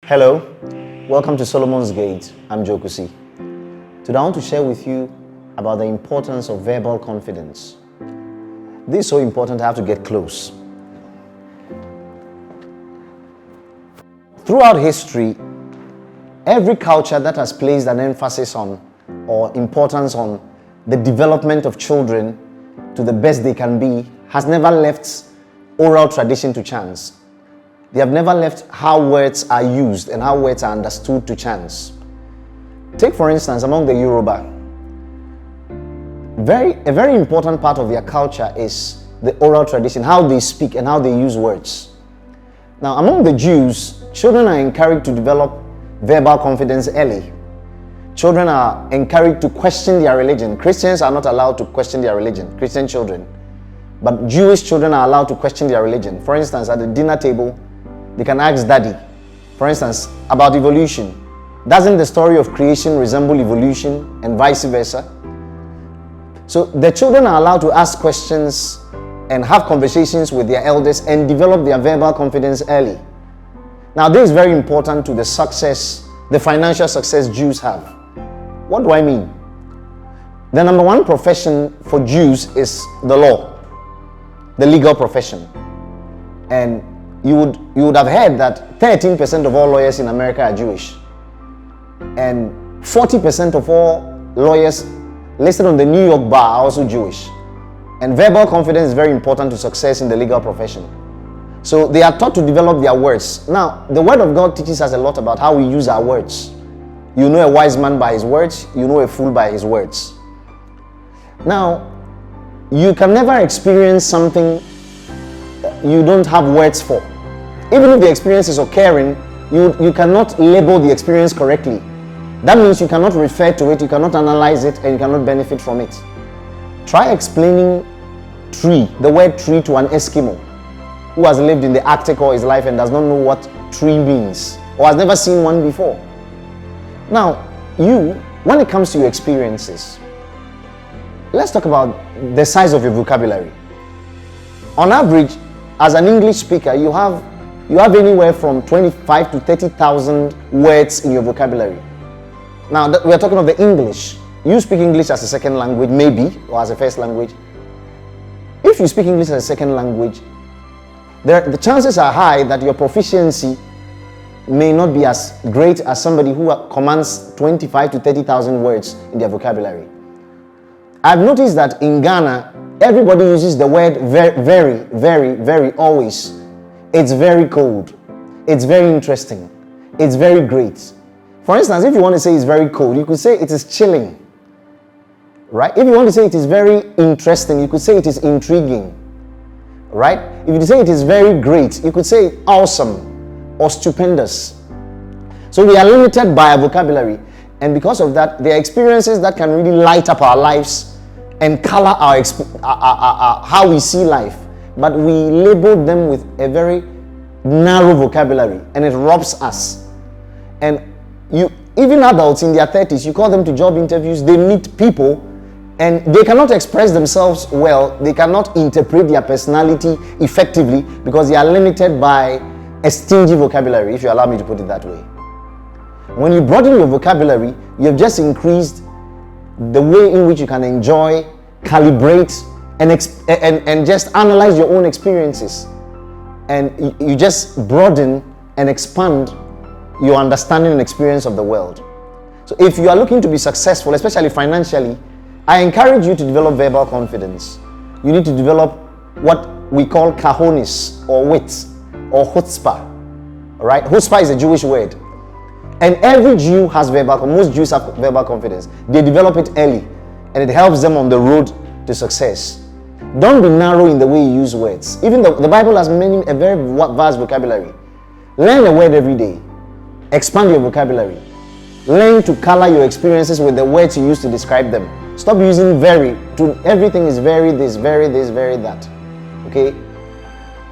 Hello, welcome to Solomon's Gate. I'm Joe Kusi. Today I want to share with you about the importance of verbal confidence. This is so important I have to get close. Throughout history, every culture that has placed an emphasis on or importance on the development of children to the best they can be has never left oral tradition to chance. They have never left how words are used and how words are understood to chance. Take for instance, among the Yoruba, a very important part of their culture is the oral tradition, how they speak and how they use words. Now, among the Jews, children are encouraged to develop verbal confidence early. Children are encouraged to question their religion. Christians are not allowed to question their religion, Christian children. But Jewish children are allowed to question their religion. For instance, at the dinner table, they can ask daddy, for instance, about evolution. Doesn't the story of creation resemble evolution and vice versa? So the children are allowed to ask questions and have conversations with their elders and develop their verbal confidence early. Now, this is very important to the financial success Jews have. What do I mean? The number one profession for Jews is the law, the legal profession. And you would have heard that 13% of all lawyers in America are Jewish. And 40% of all lawyers listed on the New York bar are also Jewish. And verbal confidence is very important to success in the legal profession. So they are taught to develop their words. Now, the Word of God teaches us a lot about how we use our words. You know a wise man by his words, you know a fool by his words. Now, you can never experience something you don't have words for. Even if the experience is occurring, you cannot label the experience correctly. That means you cannot refer to it, you cannot analyze it, and you cannot benefit from it. Try explaining tree, the word tree, to an Eskimo who has lived in the Arctic all his life and does not know what tree means or has never seen one before. Now, when it comes to your experiences, let's talk about the size of your vocabulary. On average, as an English speaker, you have anywhere from 25 to 30,000 words in your vocabulary. Now, we are talking of the English. You speak English as a second language, maybe, or as a first language. If you speak English as a second language, the chances are high that your proficiency may not be as great as somebody who commands 25 to 30,000 words in their vocabulary. I've noticed that in Ghana, everybody uses the word very, very, very always. It's very cold. It's very interesting. It's very great. For instance, if you want to say it's very cold, you could say it is chilling. Right? If you want to say it is very interesting, you could say it is intriguing. Right? If you say it is very great, you could say awesome or stupendous. So we are limited by our vocabulary. And because of that, there are experiences that can really light up our lives and color how we see life. But we label them with a very narrow vocabulary and it robs us. And even adults in their 30s, you call them to job interviews, they meet people and they cannot express themselves well, they cannot interpret their personality effectively because they are limited by a stingy vocabulary, if you allow me to put it that way. When you broaden your vocabulary, you have just increased the way in which you can enjoy, calibrate, and just analyze your own experiences. And you just broaden and expand your understanding and experience of the world. So if you are looking to be successful, especially financially, I encourage you to develop verbal confidence. You need to develop what we call cojones or wit or chutzpah. All right? Chutzpah is a Jewish word. And every Jew has most Jews have verbal confidence. They develop it early and it helps them on the road to success. Don't be narrow in the way you use words. Even the Bible has a very vast vocabulary. Learn a word every day. Expand your vocabulary. Learn to color your experiences with the words you use to describe them. Stop using very. Everything is very this, very this, very that. Okay?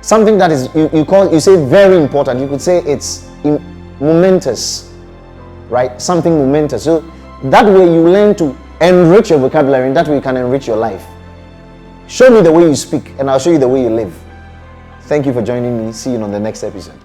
Something that is you say very important. You could say it's momentous, right? Something momentous. So that way you learn to enrich your vocabulary, and that way you can enrich your life. Show me the way you speak, and I'll show you the way you live. Thank you for joining me. See you on the next episode.